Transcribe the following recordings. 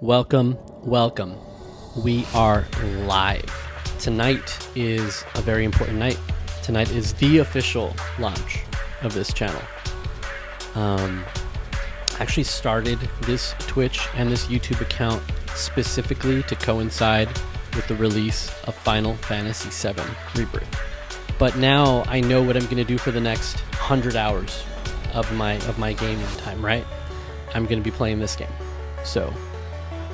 Welcome, welcome. We are live. Tonight is a very important night. Tonight is the official launch of this channel. I actually started this Twitch and this YouTube account specifically to coincide with the release of Final Fantasy VII Rebirth. But now I know what I'm going to do for the next 100 hours of my gaming time, right? I'm going to be playing this game. So,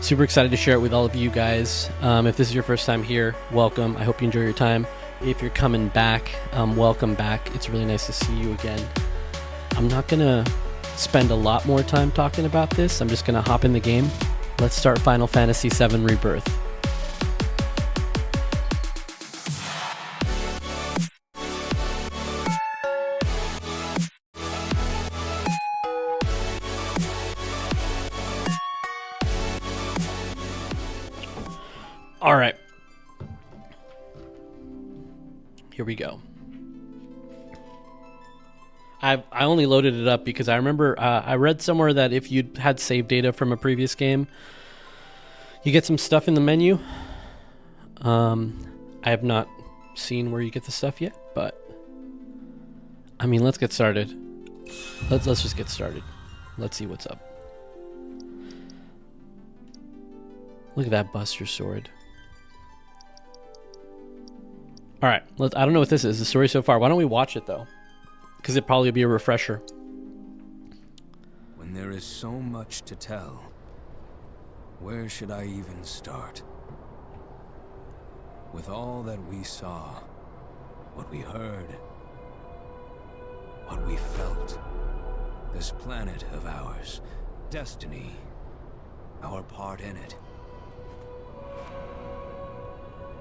super excited to share it with all of you guys. If this is your first time here, welcome. I hope you enjoy your time. If you're coming back, welcome back. It's really nice to see you again. I'm not going to spend a lot more time talking about this. I'm just going to hop in the game. Let's start Final Fantasy VII Rebirth. All right, here we go. I only loaded it up because I remember I read somewhere that if you had save data from a previous game, you get some stuff in the menu. I have not seen where you get the stuff yet, but I mean, let's get started. Let's just get started. Let's see what's up. Look at that Buster Sword. All right, I don't know what this is, the story so far. Why don't we watch it, though? Because it'd probably be a refresher. When there is so much to tell, where should I even start? With all that we saw, what we heard, what we felt, this planet of ours, destiny, our part in it.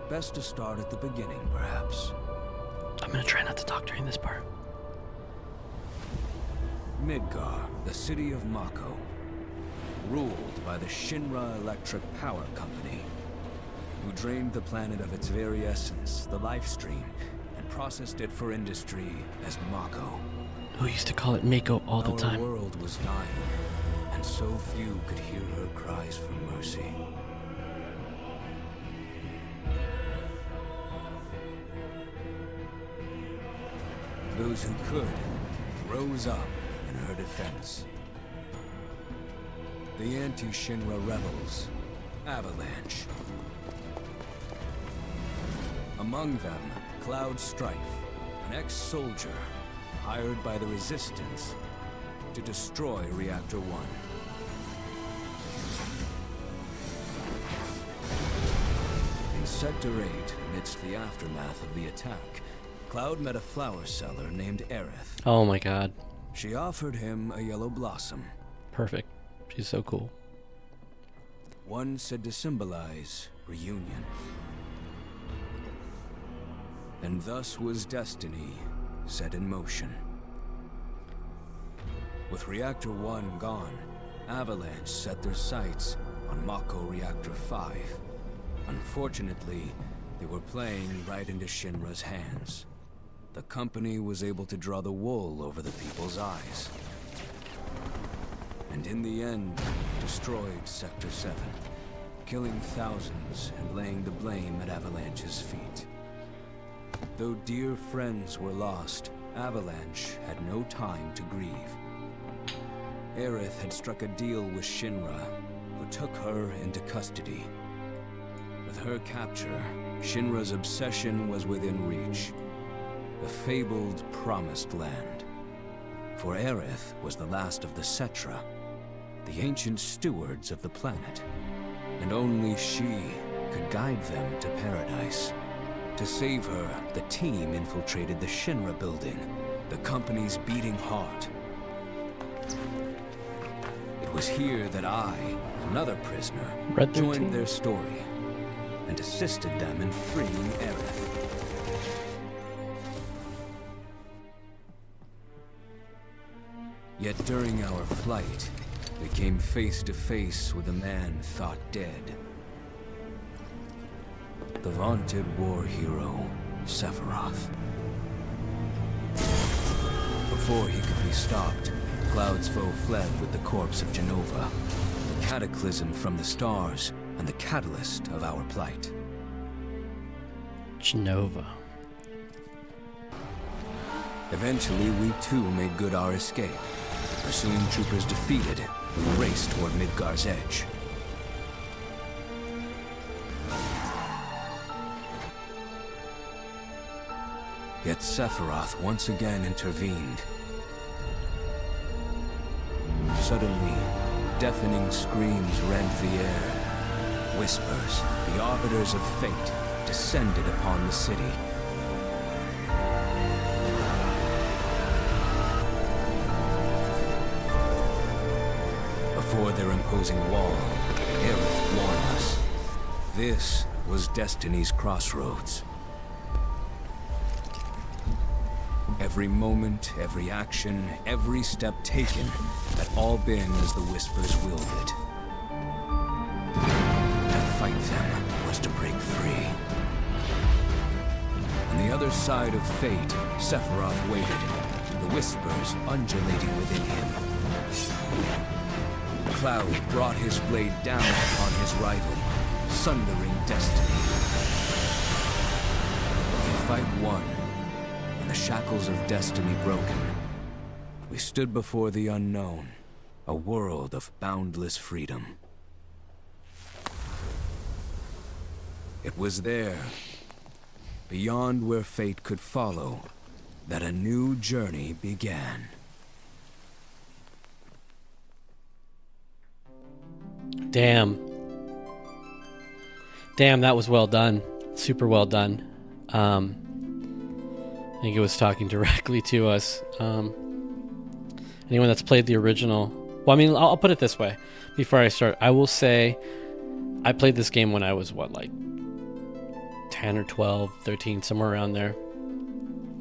Best to start at the beginning, perhaps. I'm gonna try not to talk during this part. Midgar, the city of Mako, ruled by the Shinra Electric Power Company, who drained the planet of its very essence, the life stream, and processed it for industry as Mako. Who used to call it Mako all the time. Our world was dying, and so few could hear her cries for mercy. Those who could rose up in her defense. The anti-Shinra rebels, Avalanche. Among them, Cloud Strife, an ex-soldier hired by the Resistance to destroy Reactor 1. In Sector 8, amidst the aftermath of the attack, Cloud met a flower seller named Aerith. Oh my god. She offered him a yellow blossom. Perfect. She's so cool. One said to symbolize reunion. And thus was destiny set in motion. With Reactor 1 gone, Avalanche set their sights on Mako Reactor 5. Unfortunately, they were playing right into Shinra's hands. The company was able to draw the wool over the people's eyes. And in the end, destroyed Sector 7, killing thousands and laying the blame at Avalanche's feet. Though dear friends were lost, Avalanche had no time to grieve. Aerith had struck a deal with Shinra, who took her into custody. With her capture, Shinra's obsession was within reach. The fabled Promised Land. For Aerith was the last of the Cetra, the ancient stewards of the planet, and only she could guide them to paradise. To save her, the team infiltrated the Shinra building, the company's beating heart. It was here that I, another prisoner, joined their story and assisted them in freeing Aerith. Yet during our flight, we came face to face with a man thought dead. The vaunted war hero, Sephiroth. Before he could be stopped, Cloud's foe fled with the corpse of Genova. The cataclysm from the stars and the catalyst of our plight. Genova. Eventually, we too made good our escape. Pursuing troopers defeated, we raced toward Midgar's edge. Yet Sephiroth once again intervened. Suddenly, deafening screams rent the air. Whispers, the arbiters of fate, descended upon the city. Before their imposing wall, Aerith warned us. This was Destiny's crossroads. Every moment, every action, every step taken had all been as the Whispers willed it. To fight them was to break free. On the other side of fate, Sephiroth waited, the Whispers undulating within him. Cloud brought his blade down upon his rival, sundering destiny. The fight won, and the shackles of destiny broken. We stood before the unknown, a world of boundless freedom. It was there, beyond where fate could follow, that a new journey began. Damn, that was well done. Super well done. I think it was talking directly to us. Anyone that's played the original... Well, I mean, I'll put it this way. Before I start, I will say I played this game when I was, like 10 or 12, 13, somewhere around there.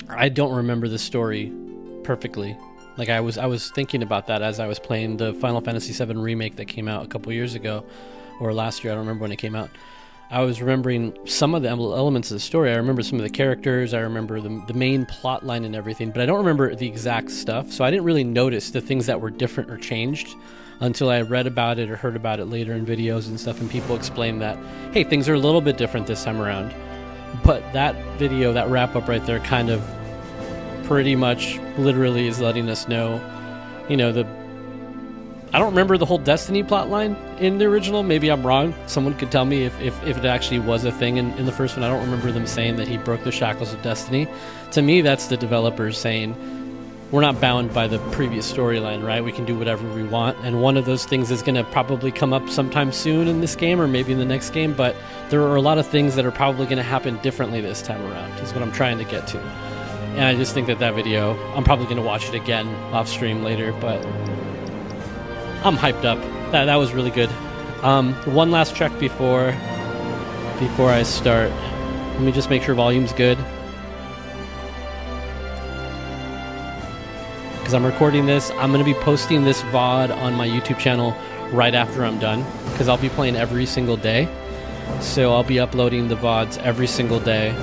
I don't remember the story perfectly. Like, I was thinking about that as I was playing the Final Fantasy 7 Remake that came out a couple years ago, or last year, I don't remember when it came out. I was remembering some of the elements of the story. I remember some of the characters, I remember the main plot line and everything, but I don't remember the exact stuff, so I didn't really notice the things that were different or changed until I read about it or heard about it later in videos and stuff, and people explained that, hey, things are a little bit different this time around. But that video, that wrap-up right there, kind of pretty much literally is letting us know, you know, I don't remember the whole Destiny plotline in the original. Maybe I'm wrong. Someone could tell me if it actually was a thing in the first one. I don't remember them saying that he broke the shackles of Destiny. To me, that's the developers saying, we're not bound by the previous storyline, right? We can do whatever we want. And one of those things is going to probably come up sometime soon in this game or maybe in the next game. But there are a lot of things that are probably going to happen differently this time around, is what I'm trying to get to. And I just think that video, I'm probably going to watch it again off stream later, but I'm hyped up. That was really good. One last check before I start. Let me just make sure volume's good. Because I'm recording this, I'm going to be posting this VOD on my YouTube channel right after I'm done, because I'll be playing every single day. So I'll be uploading the VODs every single day.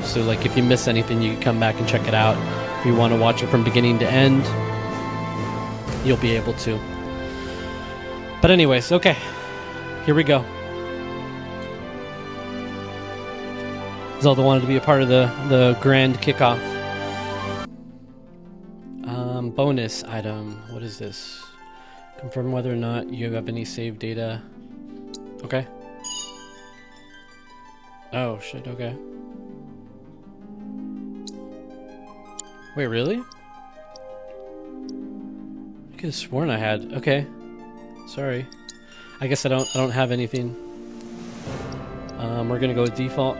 So like if you miss anything, you can come back and check it out. If you want to watch it from beginning to end, you'll be able to. But anyways, okay, here we go. Zelda wanted to be a part of the grand kickoff. Bonus item, what is this? Confirm whether or not you have any save data. Okay. Oh shit, okay. Wait, really? I could have sworn I had. Okay. Sorry. I guess I don't have anything. We're gonna go with default.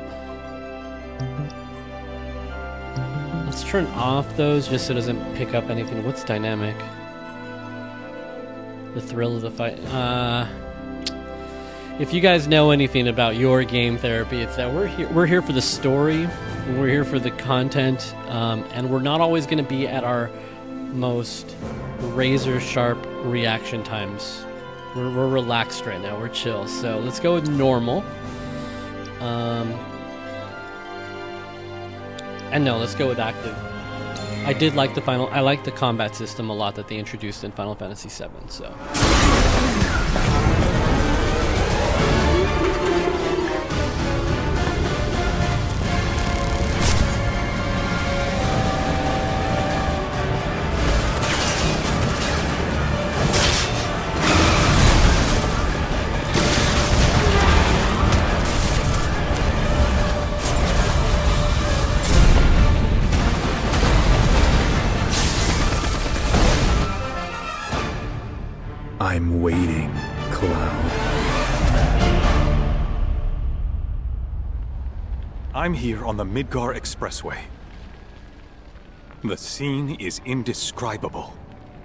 Let's turn off those just so it doesn't pick up anything. What's dynamic? The thrill of the fight. If you guys know anything about your game therapy, it's that we're here for the story, and we're here for the content, and we're not always going to be at our most razor sharp reaction times. We're relaxed right now. We're chill. So let's go with normal. And no, let's go with active. I did like I like the combat system a lot that they introduced in Final Fantasy VII. So. I'm waiting, Cloud. I'm here on the Midgar Expressway. The scene is indescribable.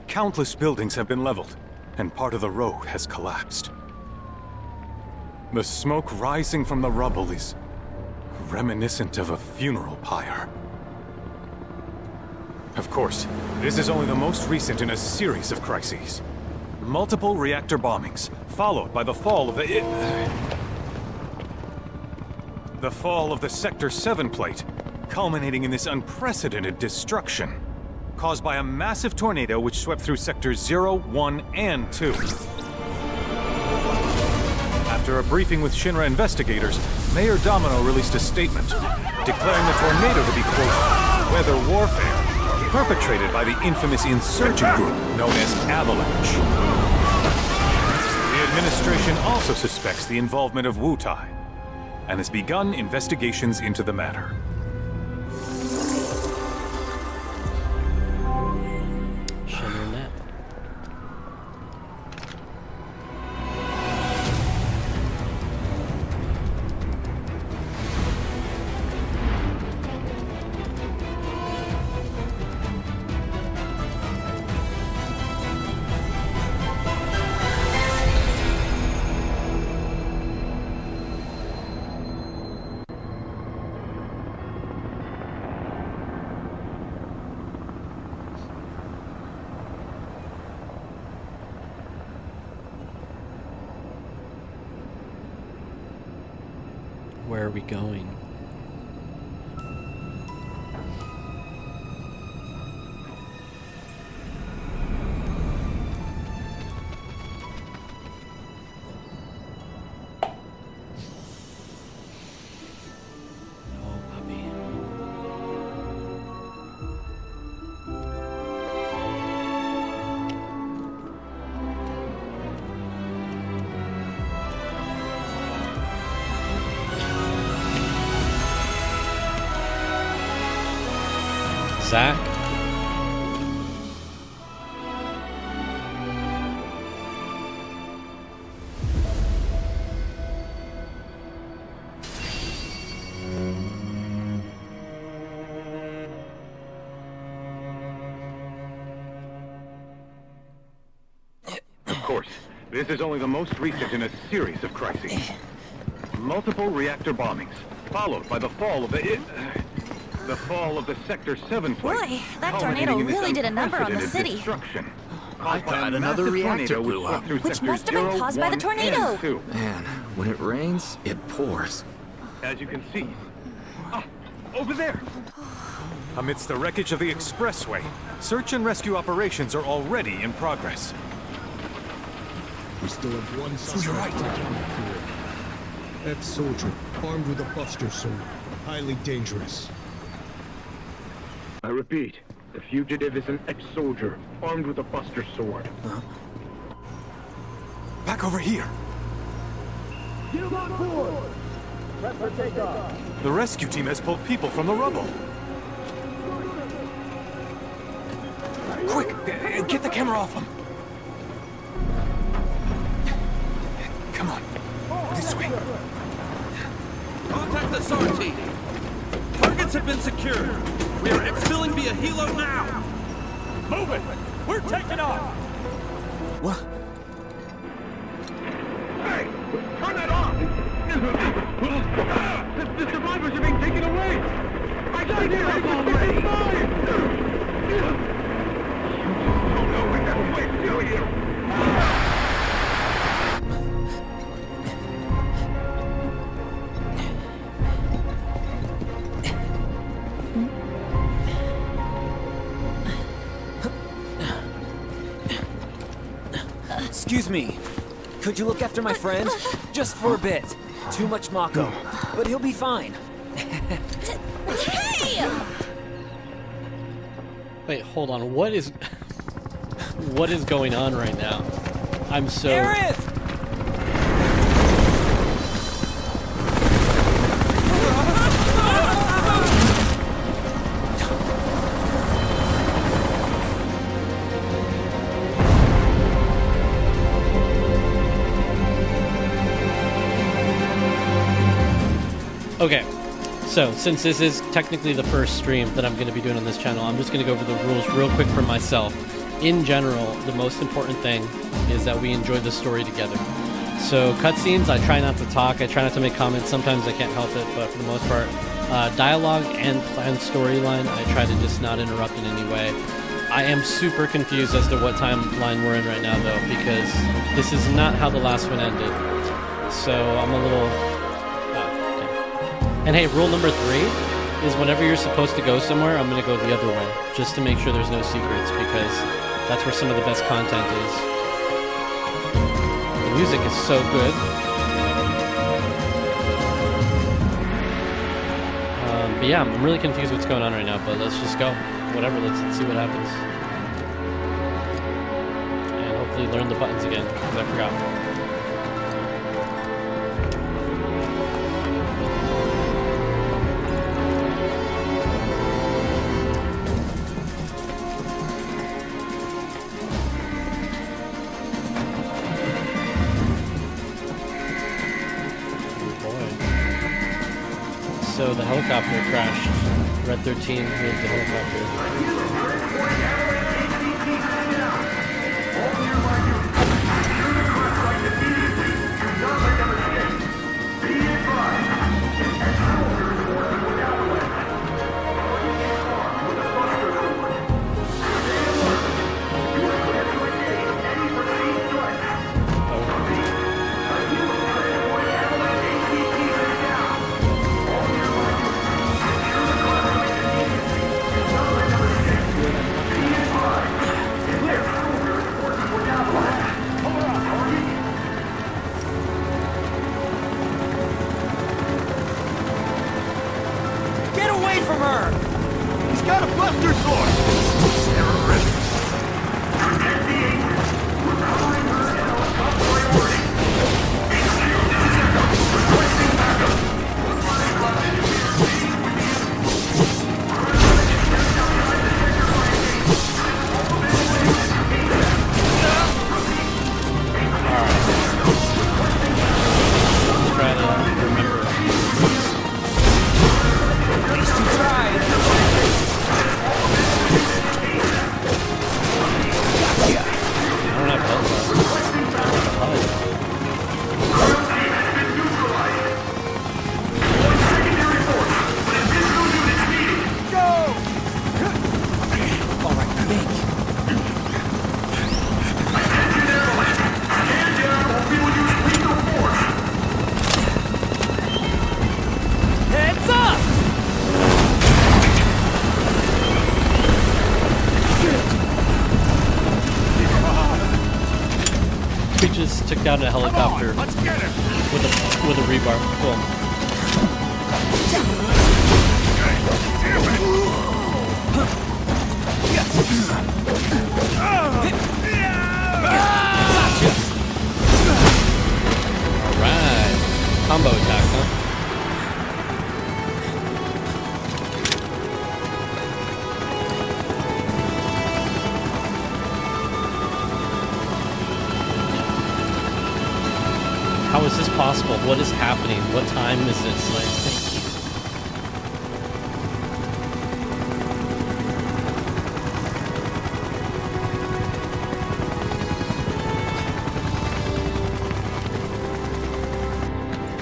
Countless buildings have been leveled, and part of the road has collapsed. The smoke rising from the rubble is reminiscent of a funeral pyre. Of course, this is only the most recent in a series of crises. Multiple reactor bombings, followed by the fall of the Sector 7 plate, culminating in this unprecedented destruction, caused by a massive tornado which swept through Sectors 0, 1, and 2. After a briefing with Shinra investigators, Mayor Domino released a statement, declaring the tornado to be, quote, weather warfare, perpetrated by the infamous insurgent group known as Avalanche. The administration also suspects the involvement of Wutai, and has begun investigations into the matter. Shinra Net. Where are we going? Oh, puppy. Zach? Of course, this is only the most recent in a series of crises. Multiple reactor bombings, followed by the fall of the Sector 7 plate. Boy, that tornado really did a number on the city. I thought another reactor blew up. Which must have been caused by the tornado. Man, when it rains, it pours. As you can see. Over there! Amidst the wreckage of the expressway, search and rescue operations are already in progress. We still have one suspect. You're right. Ex-soldier, armed with a buster sword. Highly dangerous. I repeat, the fugitive is an ex-soldier, armed with a buster sword. Back over here! Get on board! Prep for takeoff! The rescue team has pulled people from the rubble. Quick! Get the camera off them! Come on. This way. Contact the SAR team. Targets have been secured. We are exfilling via helo now. Move it! We're taking off! What? Hey! Turn that off! The survivors are being taken away! I got here! I was already mine! You don't know what that way, do you? Excuse me. Could you look after my friend? Just for a bit. Too much Mako. But he'll be fine. Hey! Wait, hold on. What is going on right now? I'm so... Aerith! Okay, so since this is technically the first stream that I'm going to be doing on this channel, I'm just going to go over the rules real quick for myself. In general, the most important thing is that we enjoy the story together. So cutscenes, I try not to talk, I try not to make comments, sometimes I can't help it, but for the most part, dialogue and planned storyline, I try to just not interrupt in any way. I am super confused as to what timeline we're in right now, though, because this is not how the last one ended. So I'm a little... okay. And hey, rule number 3 is whenever you're supposed to go somewhere, I'm going to go the other way, just to make sure there's no secrets, because that's where some of the best content is. The music is so good. But yeah, I'm really confused what's going on right now, but let's just go. Whatever, let's see what happens. And hopefully learn the buttons again, because I forgot. So the helicopter crashed. Red 13 moved the helicopter. Took down a helicopter with a rebar. Cool. Alright. Combo attack, huh? How is this possible? What is happening? What time is this? Like, thank you.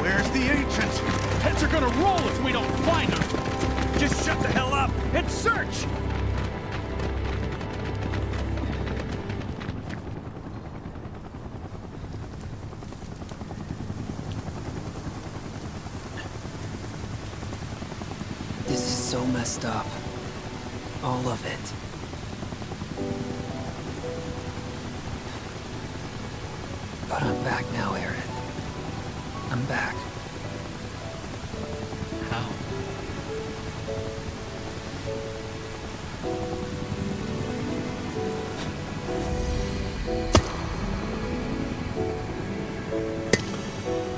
Where's the agent? Heads are gonna roll if we don't find him. Just shut the hell up and search! So messed up. All of it. But I'm back now, Aerith. I'm back. How?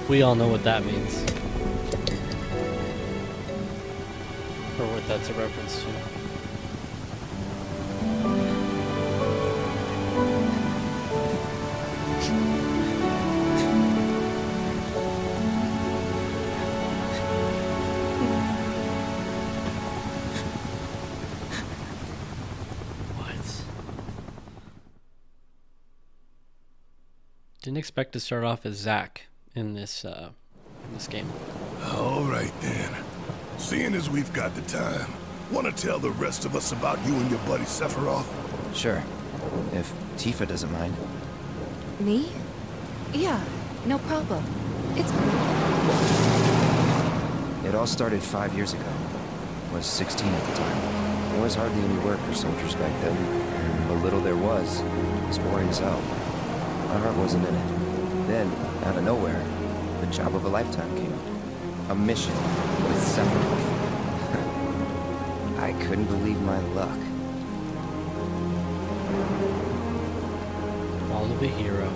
We all know what that means. Or what that's a reference to. Didn't expect to start off as Zack in this game. All right then. Seeing as we've got the time, want to tell the rest of us about you and your buddy Sephiroth? Sure. If Tifa doesn't mind. Me? Yeah, no problem. It's cool. It all started 5 years ago. I was 16 at the time. There was hardly any work for soldiers back then. And the little there was boring as hell. My heart wasn't in it. Then, out of nowhere, the job of a lifetime came up. A mission with Sephiroth. I couldn't believe my luck. Follow the hero.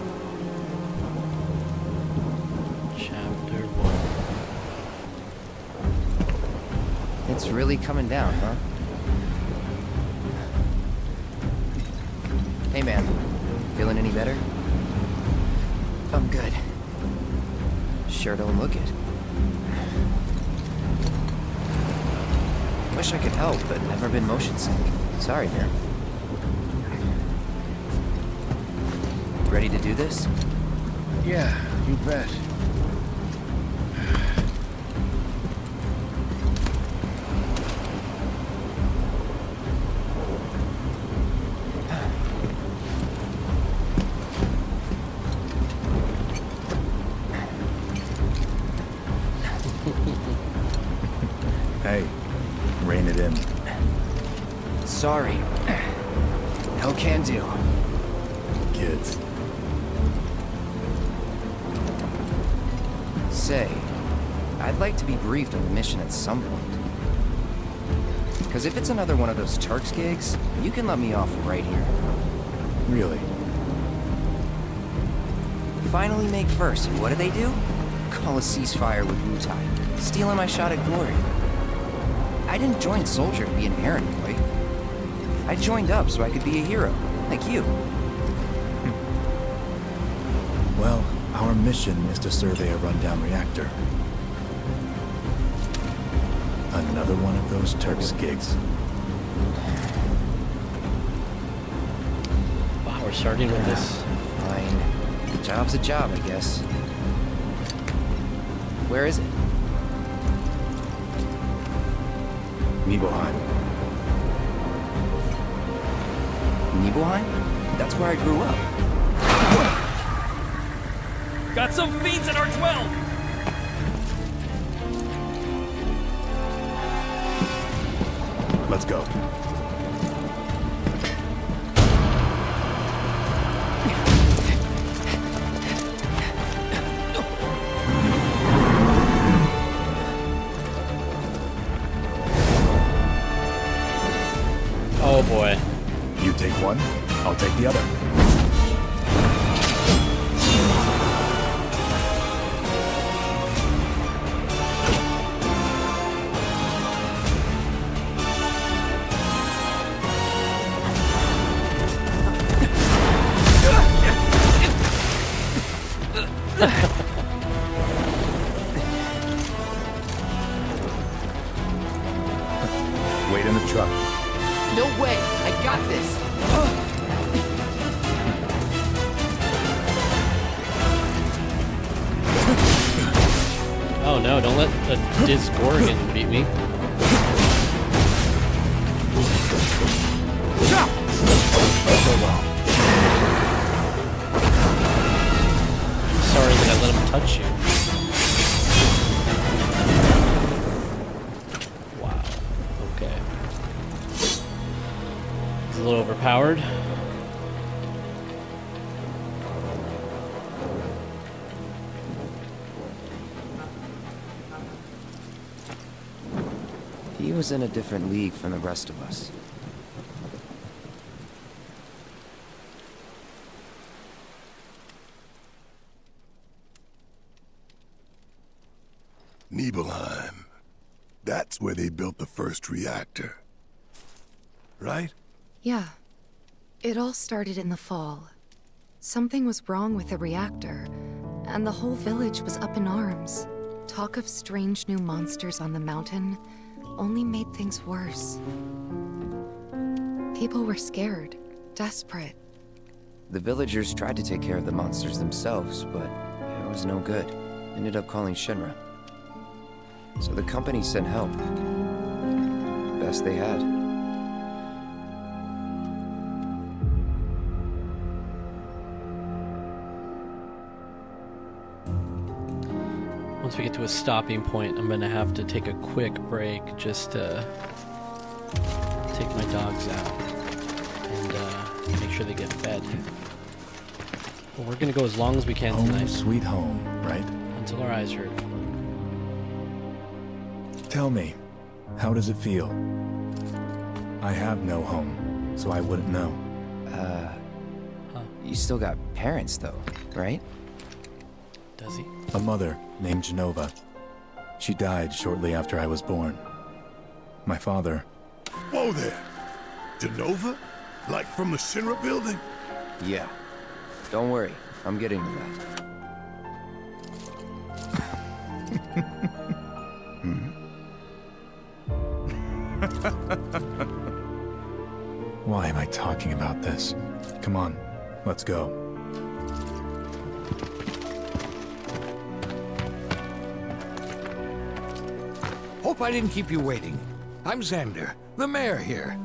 Chapter 1. It's really coming down, huh? Hey man, feeling any better? I'm good. Sure don't look it. Wish I could help, but never been motion sick. Sorry, man. Ready to do this? Yeah, you bet. Hey, rein it in. Sorry. No can do. Kids. Say, I'd like to be briefed on the mission at some point. Because if it's another one of those Turks gigs, you can let me off right here. Really? Finally make first, and what do they do? Call a ceasefire with Wu-Tai, stealing my shot at glory. I didn't join Soldier to be an errand boy. I joined up so I could be a hero, like you. Well, our mission is to survey a rundown reactor. Another one of those Turks gigs. Wow, we're starting with this. Fine. A job's a job, I guess. Where is it? Nibelheim. Nibelheim? That's where I grew up. Got some fiends at R12! Let's go. Oh boy. You take one, I'll take the other. Wait in the truck. No way! I got this! Oh no, don't let a Disgorgon beat me. Sorry that I let him touch you. Wow. Okay. He's a little overpowered. He was in a different league from the rest of us. Nibelheim. That's where they built the first reactor. Right? Yeah. It all started in the fall. Something was wrong with the reactor, and the whole village was up in arms. Talk of strange new monsters on the mountain only made things worse. People were scared, desperate. The villagers tried to take care of the monsters themselves, but it was no good. Ended up calling Shinra. So the company sent help. Best they had. Once we get to a stopping point, I'm gonna have to take a quick break just to take my dogs out and make sure they get fed. But we're gonna go as long as we can Home tonight. sweet home, right? Until our eyes hurt. Tell me, how does it feel? I have no home, so I wouldn't know. You still got parents though, right? Does he? A mother named Genova. She died shortly after I was born. My father... Whoa there! Genova? Like from the Shinra building? Yeah. Don't worry, I'm getting to that. Why am I talking about this? Come on, let's go. Hope I didn't keep you waiting. I'm Xander, the mayor here.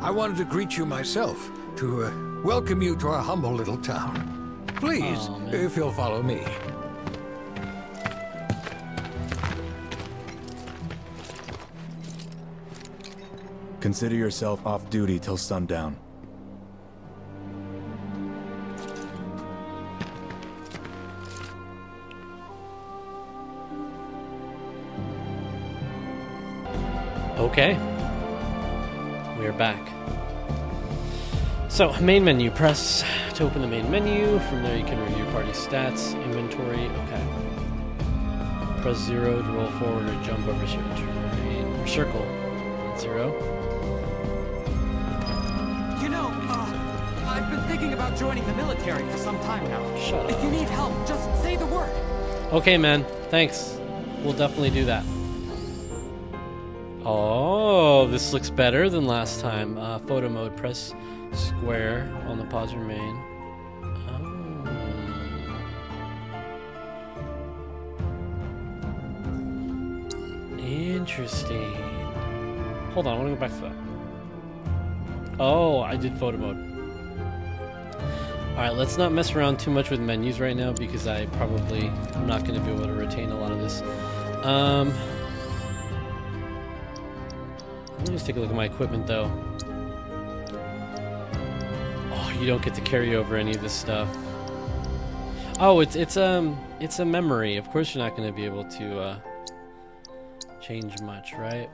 I wanted to greet you myself, to welcome you to our humble little town. Please, if you'll follow me. Consider yourself off duty till sundown. Okay. We are back. So, main menu. Press to open the main menu. From there you can review party stats, inventory. Okay. Press 0 to roll forward or jump over certain terrain. Or circle. 0. You know, I've been thinking about joining the military for some time now. Shut up. If you need help, just say the word. Okay, man. Thanks. We'll definitely do that. Oh, this looks better than last time. Photo mode. Press square on the pause remain. Oh. Interesting. Hold on, I want to go back to that. Oh, I did photo mode. Alright, let's not mess around too much with menus right now because I'm not going to be able to retain a lot of this. Let me just take a look at my equipment though. Oh, you don't get to carry over any of this stuff. Oh, it's a memory. Of course you're not going to be able to change much, right?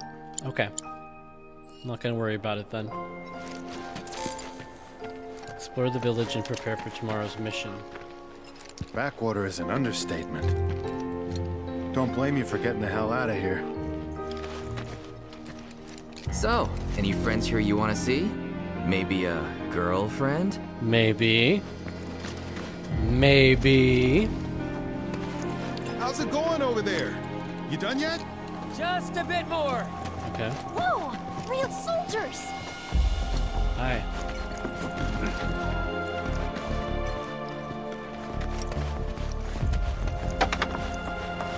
Okay. I'm not going to worry about it then. Explore the village and prepare for tomorrow's mission. Backwater is an understatement. Don't blame you for getting the hell out of here. So, any friends here you want to see? Maybe a girlfriend? Maybe. Maybe. How's it going over there? You done yet? Just a bit more. Okay. Whoa! Real soldiers! Hi.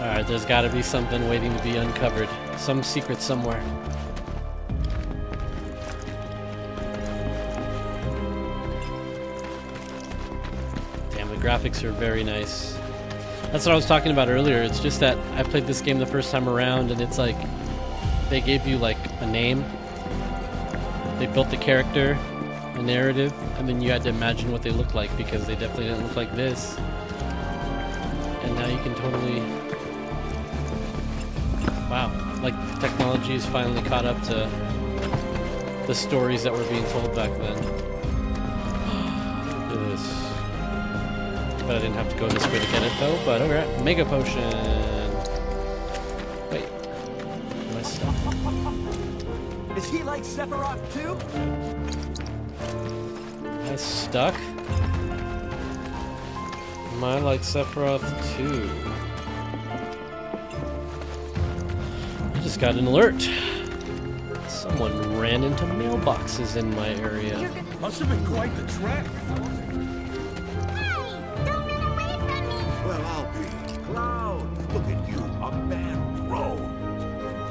Alright, there's gotta be something waiting to be uncovered. Some secret somewhere. Damn, the graphics are very nice. That's what I was talking about earlier. It's just that I played this game the first time around and it's like they gave you like a name. They built the character, a narrative, and then you had to imagine what they looked like because they definitely didn't look like this. And now you can totally... Wow, like technology is finally caught up to the stories that were being told back then. Look at this. But I didn't have to go this way to get it though, but okay. Mega Potion! Wait. Am I stuck? Is he like Sephiroth too? Am I stuck? Am I like Sephiroth too? I just got an alert. Someone ran into mailboxes in my area. Must have been quite the trek.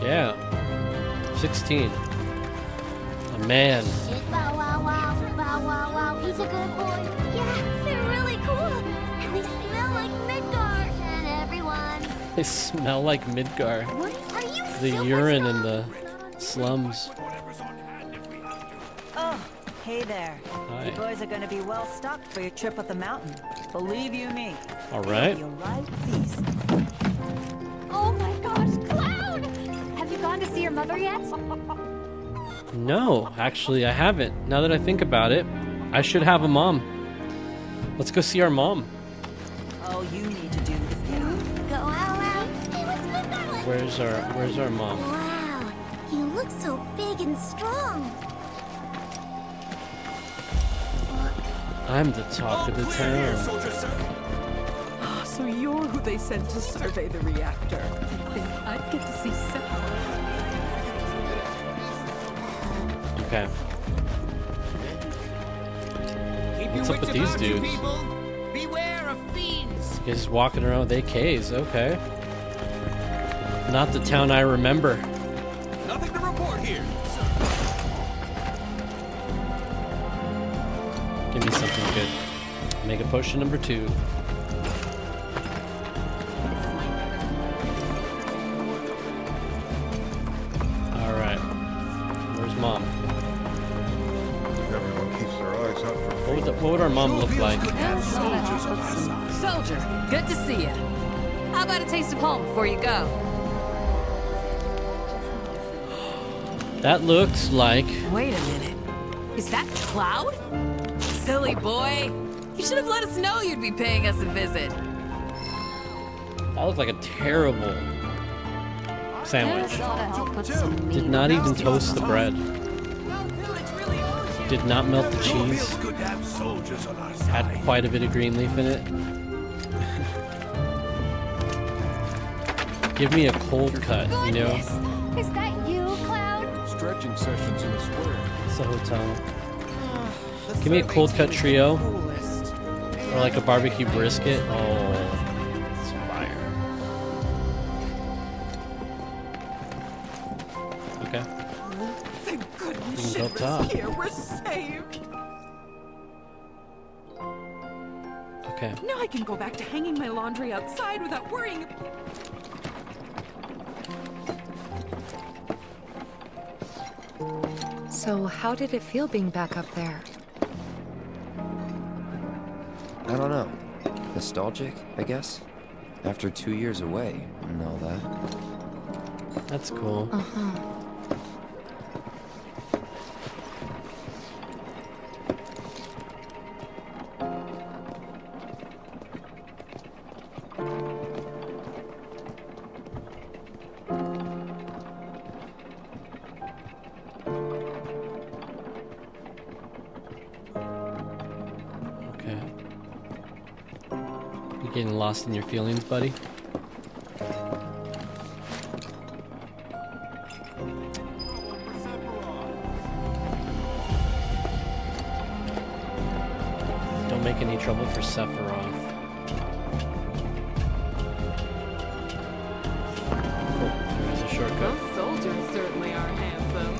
Yeah. 16. A man. Bow wow wow, bow wow wow. He's a good boy. Yeah, they're really cool. And they smell like Midgard. And everyone. They smell like Midgar. Are you The urine in the slums. Oh, hey there. Hi. You boys are gonna be well stocked for your trip up the mountain. Believe you me. All right. You're right, feast. Oh my gosh, Cloud! Have you gone to see your mother yet? No, actually, I haven't. Now that I think about it, I should have a mom. Let's go see our mom. All you need to do is get up. Go out loud. Hey, what's Midgard like? Where's our mom? Wow, you look so big and strong. I'm the talk of the town. So you're who they sent to survey the reactor. I think I'd get to see Sephiroth. Okay. Keep What's your up with wits these about you, dudes? people. Beware of fiends. He's just walking around with AKs, okay. Not the town I remember. Nothing to report here. Give me something good. Make a potion number 2. Alright. Where's mom? Everyone keeps their eyes out for What would our mom look like? Soldier, good to see you. How about a taste of home before you go? That looks like... Wait a minute. Is that Cloud? Silly boy. You should have let us know you'd be paying us a visit. That looked like a terrible sandwich. Did not even toast the bread. Did not melt the cheese. Had quite a bit of green leaf in it. Give me a cold cut, you know? Is that you, Cloud? Stretching sessions in a square. It's a hotel. Give me a cold cut trio. Or like a barbecue brisket. Oh, it's fire. Okay. Thank You goodness can go up top. Shinra's here. We're saved. Okay. Now I can go back to hanging my laundry outside without worrying. So, how did it feel being back up there? I don't know. Nostalgic, I guess? After 2 years away and all that. That's cool. Uh-huh. Okay. You getting lost in your feelings, buddy? Don't make any trouble for Sephiroth. Oh, there's a shortcut. Those soldiers certainly are handsome.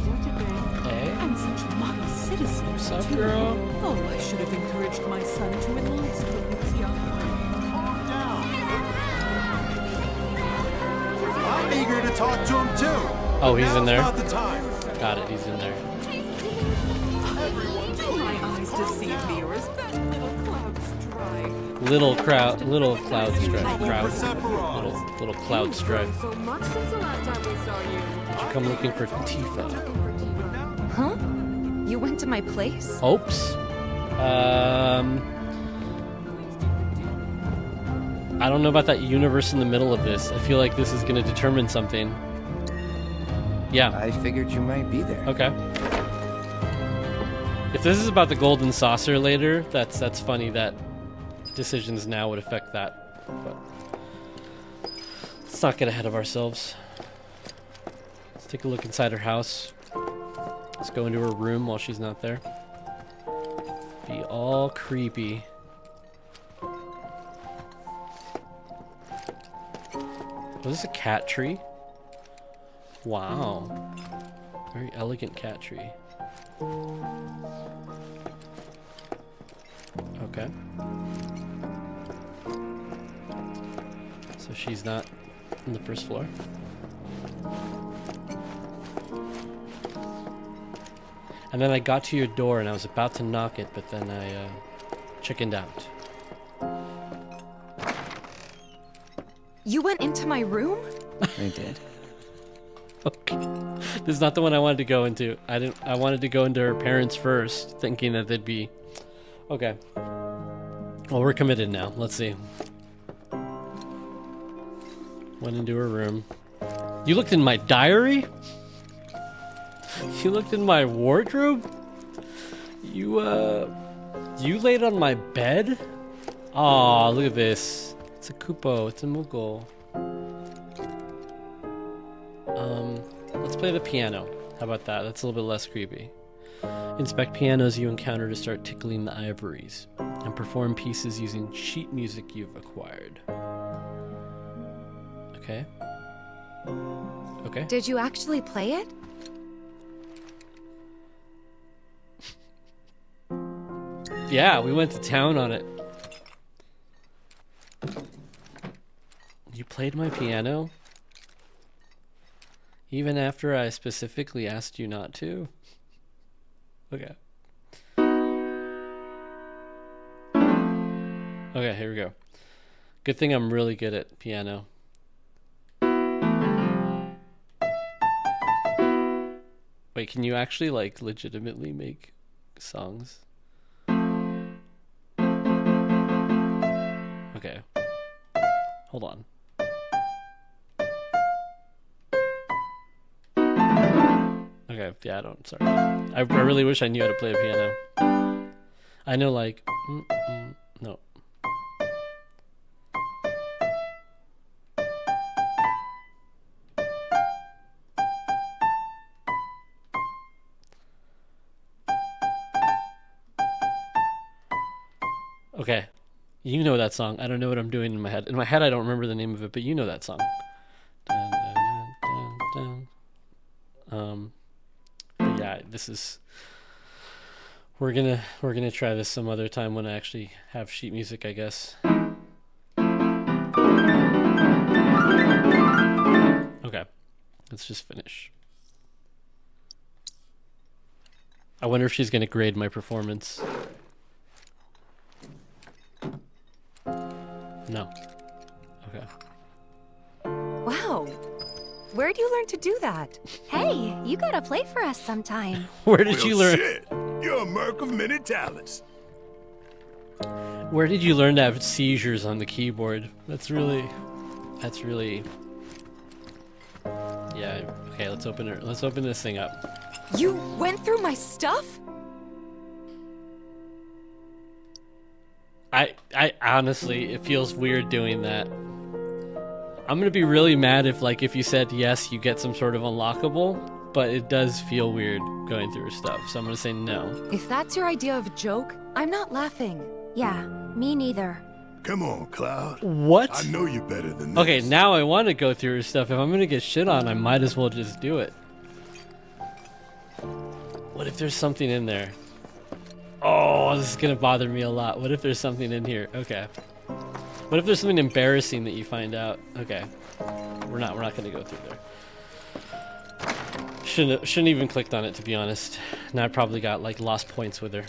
Don't you think? Hey. And such model citizens, What's up, too. girl? Oh, I should have encouraged my son to enlist when he was young. I'm eager to talk to him too. Oh, he's in there? Now's not the time. Got it, he's in there. Do my eyes deceive me, or is that little cloud strife? Little cloud stripe. Little cloud stripe. So much since the last time we saw you. Did you come looking for Tifa? Huh? You went to my place? Oops. I don't know about that universe in the middle of this. I feel like this is going to determine something. Yeah. I figured you might be there. Okay. If this is about the golden saucer later, that's funny that decisions now would affect that. But let's not get ahead of ourselves. Let's take a look inside her house. Let's go into her room while she's not there. Be all creepy. Was this a cat tree? Wow. Very elegant cat tree. Okay. So she's not on the first floor. And then I got to your door and I was about to knock it, but then I chickened out. You went into my room? I did. Okay. This is not the one I wanted to go into. I wanted to go into her parents first, thinking that they'd be... Okay. Well, we're committed now. Let's see. Went into her room. You looked in my diary? You looked in my wardrobe? You laid on my bed? Aw, look at this. It's a Kupo. It's a Moogle. Let's play the piano. How about that? That's a little bit less creepy. Inspect pianos you encounter to start tickling the ivories, and perform pieces using sheet music you've acquired. Okay. Okay. Did you actually play it? Yeah, we went to town on it. You played my piano? Even after I specifically asked you not to? Okay. Okay, here we go. Good thing I'm really good at piano. Wait, can you actually, like, legitimately make songs? Okay. Hold on. Okay, yeah, sorry. I really wish I knew how to play a piano. I know, like, no. Okay. You know that song. I don't know what I'm doing in my head. In my head, I don't remember the name of it, but you know that song. Dun, dun, dun, dun. But yeah, this is... We're gonna try this some other time when I actually have sheet music, I guess. Okay. Let's just finish. I wonder if she's gonna grade my performance. No. Okay. Wow. Where'd you learn to do that? Hey, you gotta play for us sometime. Where did you learn? Shit. You're a merc of many talents. Where did you learn to have seizures on the keyboard? That's really... Yeah, okay, let's open this thing up. You went through my stuff? I honestly, it feels weird doing that. I'm gonna be really mad if you said yes, you get some sort of unlockable, but it does feel weird going through stuff, so I'm gonna say no. If that's your idea of a joke, I'm not laughing. Yeah, me neither. Come on, Cloud. What? I know you're better than this. Okay, now I want to go through her stuff. If I'm gonna get shit on, I might as well just do it. What if there's something in there? Oh, this is gonna bother me a lot. What if there's something in here? Okay. What if there's something embarrassing that you find out? Okay. We're not gonna go through there. Shouldn't even clicked on it, to be honest. Now I probably got like lost points with her.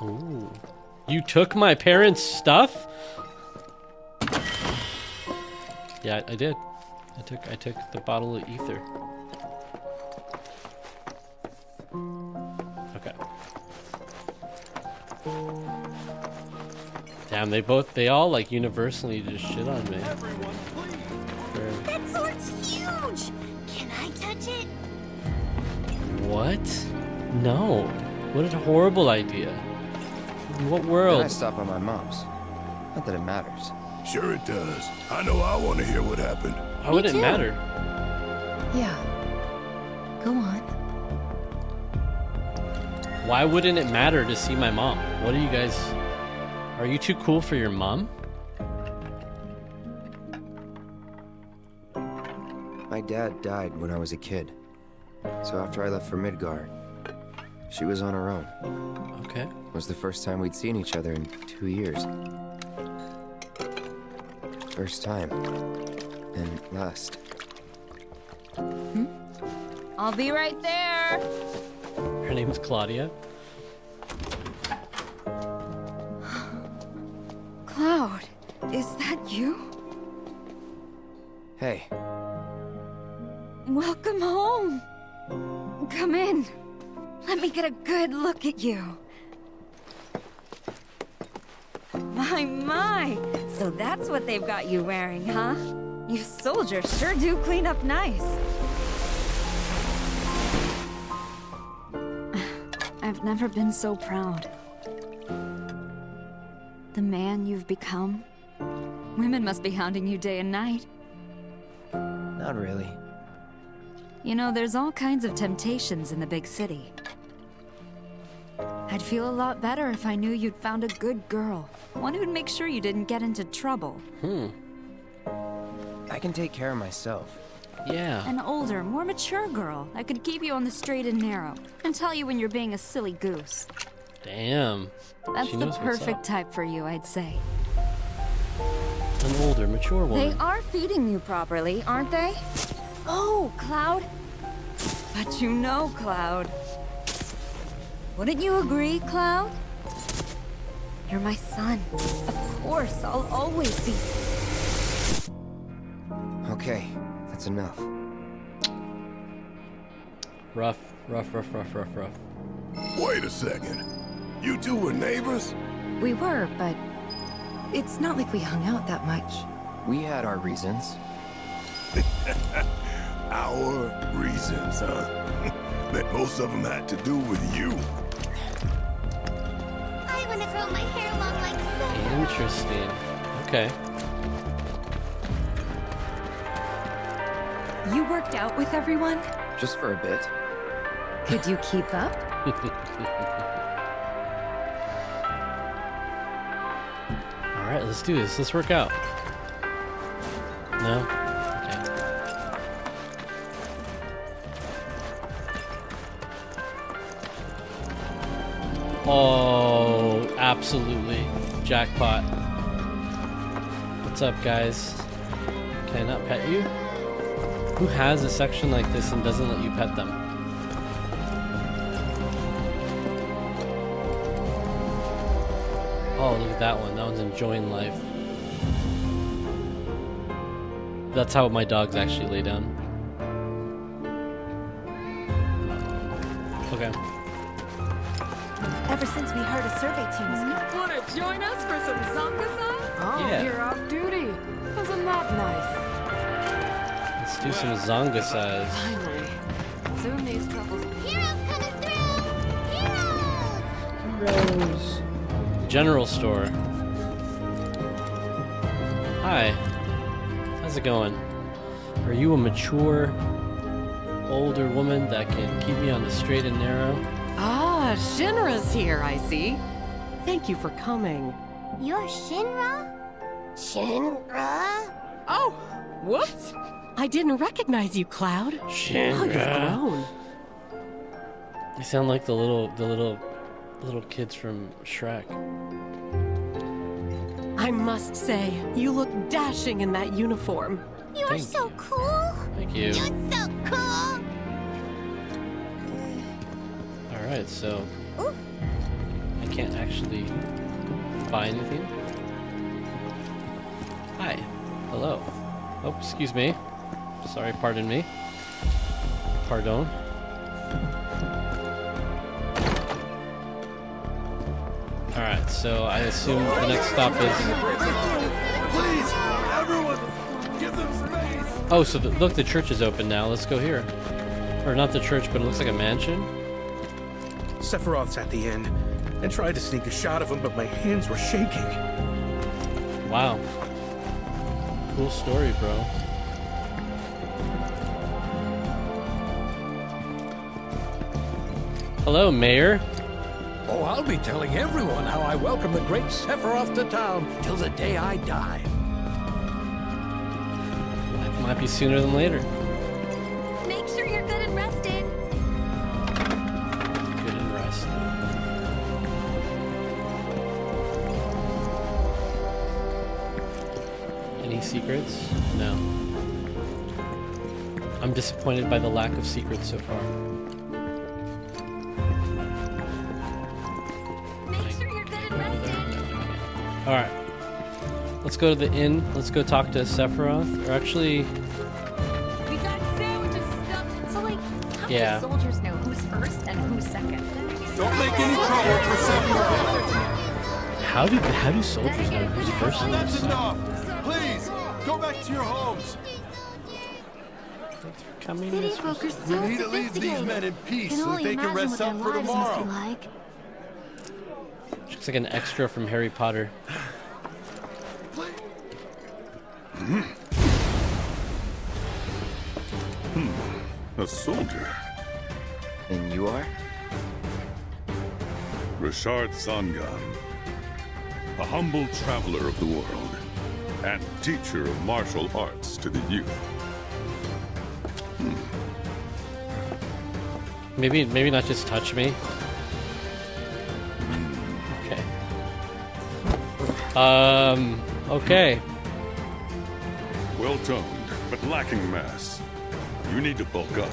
Ooh. You took my parents' stuff? Yeah, I did. I took the bottle of ether. Okay. Damn, they all like universally just shit on me. That sword's huge! Can I touch it? What? No. What a horrible idea. In what world? Then I stop by my mom's. Not that it matters. Sure it does. I know I want to hear what happened. Why would it matter? Yeah. Go on. Why wouldn't it matter to see my mom? What are you guys... Are you too cool for your mom? dad died when I was a kid. So after I left for Midgar, she was on her own. Okay. It was the first time we'd seen each other in 2 years. First time. And last. I'll be right there. Her name's Claudia. Cloud, is that you? Hey. Welcome home. Come in. Let me get a good look at you. My. So that's what they've got you wearing, huh? You soldiers sure do clean up nice. I've never been so proud. The man you've become. Women must be hounding you day and night. Not really. You know, there's all kinds of temptations in the big city. I'd feel a lot better if I knew you'd found a good girl. One who'd make sure you didn't get into trouble. I can take care of myself. Yeah. An older, more mature girl that could keep you on the straight and narrow and tell you when you're being a silly goose. Damn. That's She the knows what's perfect up. type for you, I'd say. An older, mature woman. They are feeding you properly, aren't they? Oh, Cloud. But you know, Cloud. Wouldn't you agree, Cloud? You're my son. Of course, I'll always be. Okay, that's enough. Rough. Wait a second. You two were neighbors? We were, but it's not like we hung out that much. We had our reasons. Our reasons, huh? Bet most of them had to do with you. I want to grow my hair long like Sephiroth. Interesting. Okay. You worked out with everyone? Just for a bit. Could you keep up? Alright, let's do this. Let's work out. No? Okay. Oh, absolutely. Jackpot. What's up, guys? Can I not pet you? Who has a section like this and doesn't let you pet them? Oh, look at that one. That one's enjoying life. That's how my dogs actually lay down. Okay. Ever since we heard a survey team was coming. Want to join us for some zonga-son? Oh, Yeah. you're off duty. Wasn't that nice? Let's do some zonga size. Finally. Soon these troubles. Heroes coming through! Rose. General store. Hi. How's it going? Are you a mature, older woman that can keep me on the straight and narrow? Ah, Shinra's here, I see. Thank you for coming. You're Shinra? Shinra? Oh, whoops. I didn't recognize you, Cloud. Shinra. Oh, you've grown. You sound like the little kids from Shrek. I must say, you look dashing in that uniform. You're Thank so cool. Thank you. You're so cool. Alright, so I can't actually buy anything. Hi. Hello. Oh, excuse me. Sorry, pardon me. Pardon. Alright, so I assume the next stop is... Please, everyone, give them space. Oh, so look, the church is open now. Let's go here. Or not the church, but it looks like a mansion. Sephiroth's at the end. I tried to sneak a shot of him, but my hands were shaking. Wow. Cool story, bro. Hello, Mayor. Oh, I'll be telling everyone how I welcome the great Sephiroth to town till the day I die. Might be sooner than later. Any secrets? No. I'm disappointed by the lack of secrets so far. Make sure you're good and rested. Alright. Let's go to the inn. Let's go talk to Sephiroth. Or actually... We got sandwiches stuffed. So, like, how Yeah. do soldiers know who's first and who's second? Don't make any trouble for Sephiroth. How do soldiers know who's first and who's That's second? enough. Please, go back to your homes. City folk are so We need to leave these men in peace Can so that only they can imagine rest what up their for lives must be tomorrow. like. Looks like an extra from Harry Potter. A soldier. And you are? Richard Sangan. A humble traveler of the world. And teacher of martial arts to the youth. Maybe not just touch me. Okay. Okay. Well toned, but lacking mass. You need to bulk up.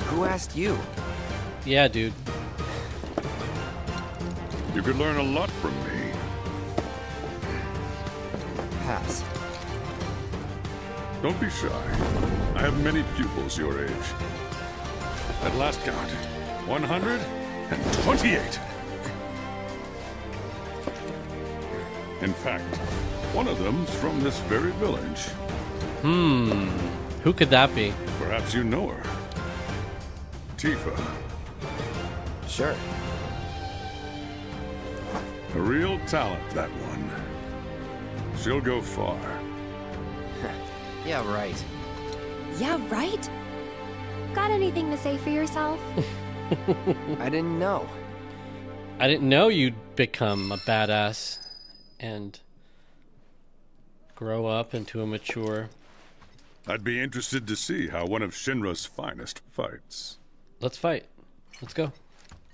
Who asked you? Yeah, dude. You could learn a lot from me. Pass. Don't be shy. I have many pupils your age. At last count, 128. In fact, one of them's from this very village. Who could that be? Perhaps you know her. Tifa. Sure. A real talent, that one. She'll go far. Yeah, right. Yeah, right? Got anything to say for yourself? I didn't know. I didn't know you'd become a badass and grow up into a mature... I'd be interested to see how one of Shinra's finest fights. Let's fight. Let's go.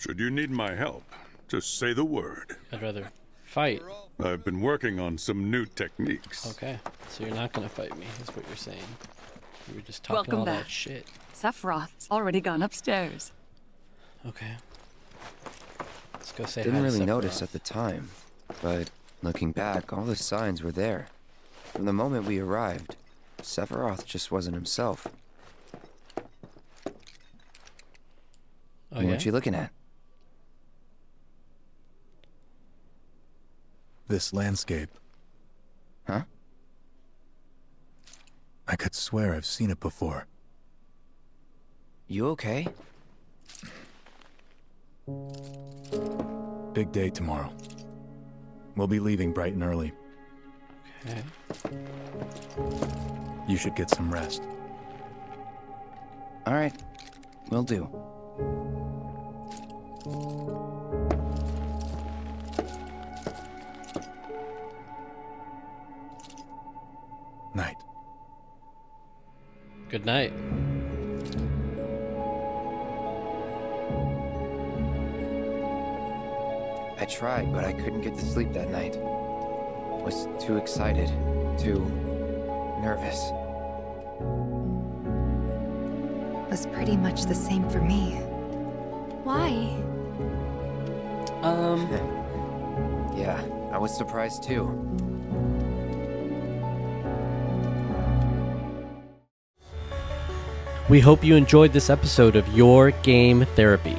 Should you need my help, just say the word. I'd rather fight. I've been working on some new techniques. Okay, so you're not gonna fight me, is what you're saying. You were just talking Welcome all back. that shit. Sephiroth's already gone upstairs. Okay. Let's go say hi Didn't to really Sephiroth. notice at the time, but looking back, all the signs were there. From the moment we arrived, Sephiroth just wasn't himself. Oh, What you looking at? This landscape. Huh? I could swear I've seen it before. You okay? Big day tomorrow. We'll be leaving bright and early. Okay. You should get some rest. All right, will do. Night. Good night. I tried, but I couldn't get to sleep that night. Was too excited, too nervous. Was pretty much the same for me. Why? Yeah, I was surprised too. We hope you enjoyed this episode of Your Game Therapy.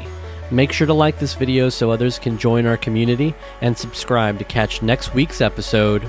Make sure to like this video so others can join our community and subscribe to catch next week's episode